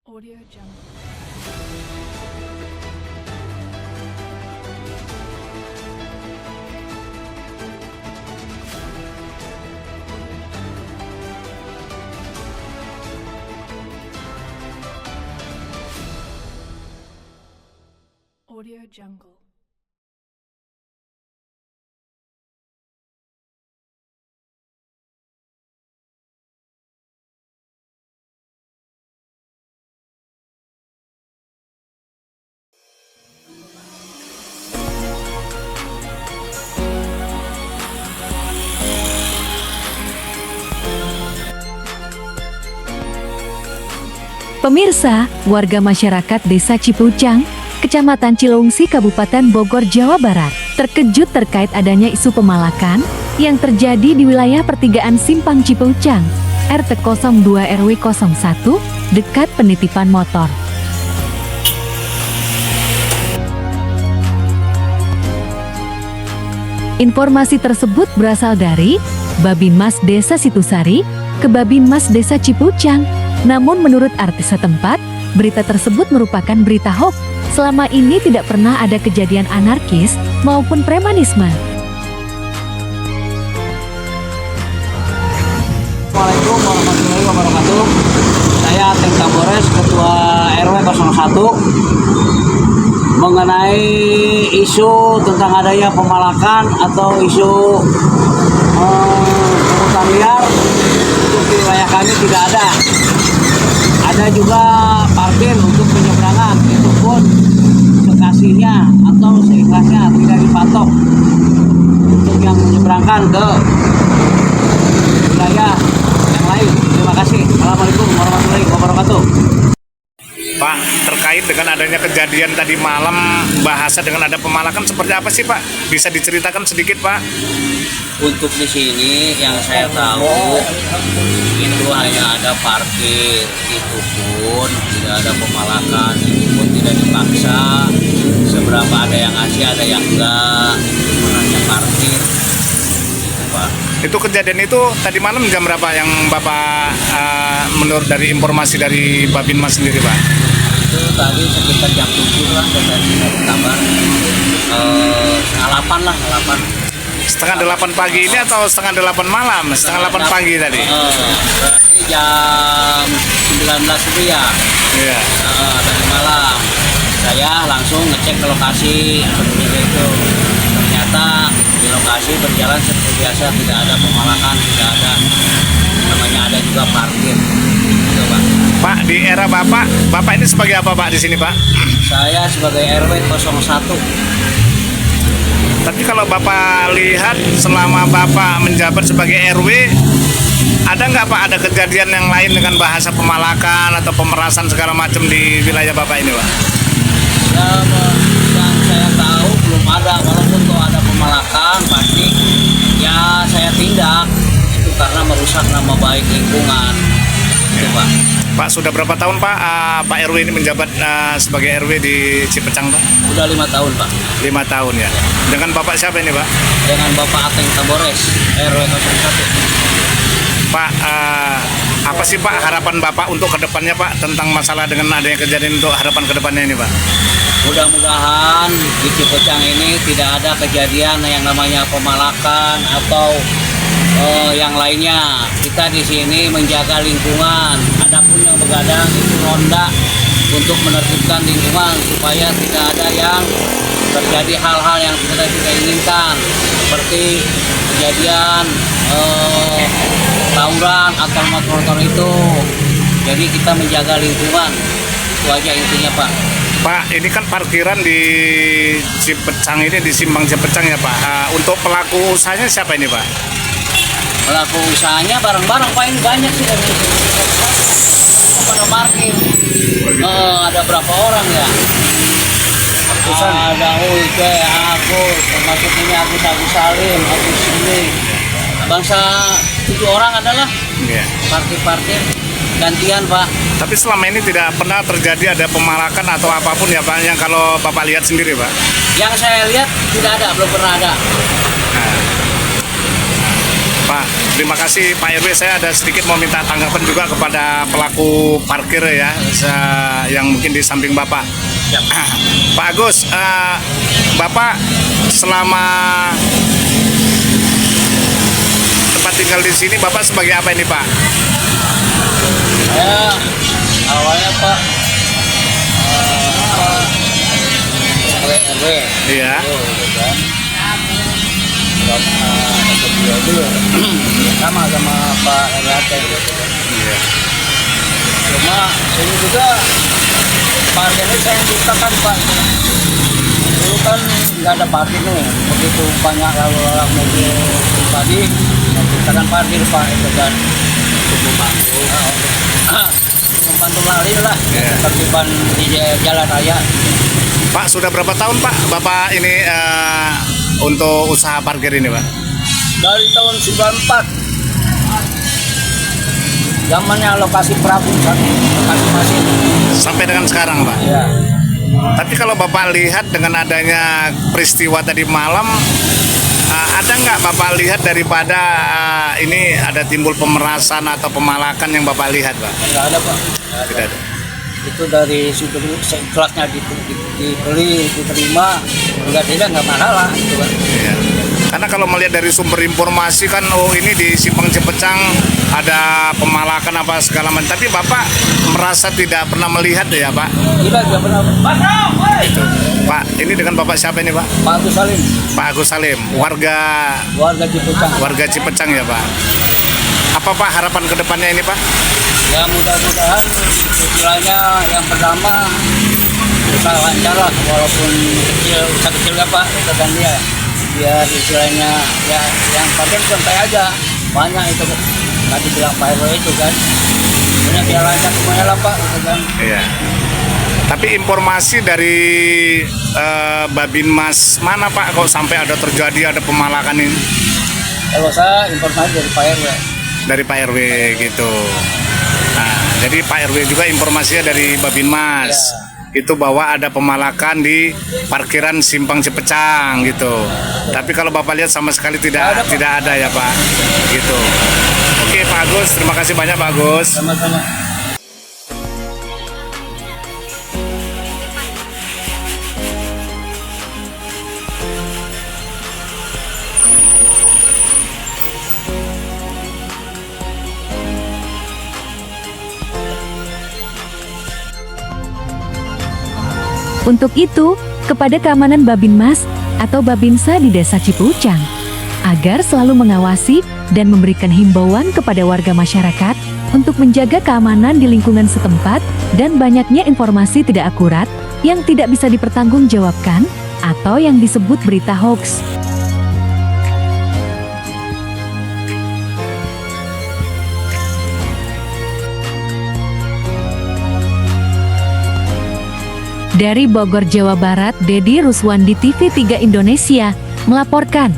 Audio Jungle. Audio Jungle. Pemirsa, warga masyarakat Desa Cipucang, Kecamatan Cilungsi, Kabupaten Bogor, Jawa Barat, terkejut terkait adanya isu pemalakan yang terjadi di wilayah pertigaan Simpang Cipucang, RT 02 RW 01, dekat penitipan motor. Informasi tersebut berasal dari Babinmas Desa Situsari ke Babinmas Desa Cipucang. Namun menurut artis setempat, berita tersebut merupakan berita hoax. Selama ini tidak pernah ada kejadian anarkis maupun premanisme. Assalamualaikum warahmatullahi wabarakatuh. Saya Ateng Tambores, Ketua RW 01. Mengenai isu tentang adanya pemalakan atau isu pungutan liar untuk di wilayah kami tidak ada. Ada juga parkir untuk penyeberangan, itu pun sekasihnya atau seikhlasnya tidak dipatok untuk yang menyeberangkan ke wilayah yang lain. Terima kasih. Assalamualaikum warahmatullahi wabarakatuh. Pak, terkait dengan adanya kejadian tadi malam, bahasa dengan ada pemalakan seperti apa sih Pak? Bisa diceritakan sedikit Pak? Untuk di sini yang saya tahu itu hanya ada parkir, itu pun tidak ada pemalakan, itu pun tidak dipaksa. Seberapa ada yang ngasih, ada yang enggak, hanya parkir. Itu Pak. Itu kejadian itu tadi malam jam berapa yang Bapak menurut dari informasi dari Babinmas sendiri Pak? Itu tadi sekitar jam 7 lah, dari kabar setengah 8 lah, 8. Setengah 8 pagi ini atau setengah 8 malam? Setengah 8 pagi tadi? Berarti jam 19 itu ya. Iya. Tadi malam saya langsung ngecek ke lokasi seperti itu. Ternyata di lokasi berjalan seperti biasa, tidak ada pemalakan, tidak ada, namanya ada juga parkir. Gitu, Pak. Pak, di era Bapak ini sebagai apa Pak di sini Pak? Saya sebagai RW 01. Tapi kalau Bapak lihat selama Bapak menjabat sebagai RW, ada nggak Pak ada kejadian yang lain dengan bahasa pemalakan atau pemerasan segala macam di wilayah Bapak ini Pak? Ya, yang saya tahu belum ada, walaupun kalau ada pemalakan pasti ya saya tindak. Itu karena merusak nama baik lingkungan. Itu Pak. Pak, sudah berapa tahun Pak Pak RW ini menjabat sebagai RW di Cipecang Pak? Udah 5 tahun Pak. 5 tahun ya. Dengan Bapak siapa ini Pak? Dengan Bapak Ateng Tambores, RW 01. Pak, apa sih Pak harapan Bapak untuk kedepannya Pak tentang masalah dengan adanya kejadian untuk harapan kedepannya ini Pak? Mudah-mudahan di Cipecang ini tidak ada kejadian yang namanya pemalakan atau yang lainnya. Kita di sini menjaga lingkungan. Adapun yang begadang itu ronda untuk menertibkan lingkungan supaya tidak ada yang terjadi hal-hal yang tidak inginkan, seperti kejadian tawuran atau motor itu. Jadi kita menjaga lingkungan, itu aja intinya Pak. Pak, ini kan parkiran di Cipecang ini, di Simpang Cipecang ya Pak. Untuk pelaku usahanya siapa ini Pak? Pelaku usahanya bareng-bareng Pak, ini banyak sih dari pada parkir. Ada berapa orang ya? Ada Uike, Agus, termasuk ini Agus Salim, Agus ini. Bangsa 7 orang adalah parkir gantian Pak. Tapi selama ini tidak pernah terjadi ada pemalakan atau apapun ya Pak, yang kalau Bapak lihat sendiri Pak? Yang saya lihat tidak ada, belum pernah ada. Pak, Terima kasih Pak RW. Saya ada sedikit mau minta tanggapan juga kepada pelaku parkir ya, yang mungkin di samping Bapak. Pak Agus, Bapak selama tempat tinggal di sini, Bapak sebagai apa ini Pak? Saya awalnya Pak RW. Iya. Sama Pak RT gitu kan. Iya. Cuma ini juga parkir ini saya ciptakan Pak. Dulu kan nggak ada parkir nih, begitu banyak lalu lalang mobil pribadi, saya ciptakan parkir Pak itu kan. Untuk membantu lari lah, tertiban di jalan raya. Pak, sudah berapa tahun Pak Bapak ini untuk usaha parkir ini Pak? Dari tahun 94, zamannya lokasi Prabu kan, lokasi mesin. Sampai dengan sekarang Pak? Iya. Tapi kalau Bapak lihat dengan adanya peristiwa tadi malam, ada nggak Bapak lihat daripada ini ada timbul pemerasan atau pemalakan yang Bapak lihat Pak? Nggak ada Pak. Tidak ada. Itu dari situ seikhlasnya dibeli, diterima, nggak masalah gitu kan. Iya. Karena kalau melihat dari sumber informasi kan, oh ini di Simpang Cepecang ada pemalakan apa segala macam. Tapi Bapak merasa tidak pernah melihat ya Pak? Tidak pernah. Gitu. Pak, ini dengan Bapak siapa ini Pak? Pak Agus Salim, Pak Agus Salim, warga Cipecang ya Pak. Apa Pak harapan kedepannya ini Pak? Ya mudah-mudahan istilahnya yang pertama usaha lancar lah, walaupun usaha kecil ya Pak, itu kan dia. Biar istilahnya ya yang parkir bukan saya aja, banyak itu tadi bilang Pak RW itu kan. Punya biar lancar semuanya lah Pak, itu kan. Iya. Tapi informasi dari Babinmas mana Pak kok sampai ada terjadi ada pemalakan ini? Kalau saya informasi dari Pak RW. Dari Pak RW gitu. Nah, jadi Pak RW juga informasinya dari Babinmas. Itu bahwa ada pemalakan di parkiran Simpang Cepecang gitu. Tapi kalau Bapak lihat sama sekali tidak ada ya Pak. Gitu. Oke Pak Agus, terima kasih banyak Pak Agus. Sama-sama. Untuk itu, kepada keamanan Babinmas atau Babinsa di Desa Cipucang, agar selalu mengawasi dan memberikan himbauan kepada warga masyarakat untuk menjaga keamanan di lingkungan setempat dan banyaknya informasi tidak akurat yang tidak bisa dipertanggungjawabkan atau yang disebut berita hoax. Dari Bogor, Jawa Barat, Dedi Ruswandi, TV3 Indonesia, melaporkan.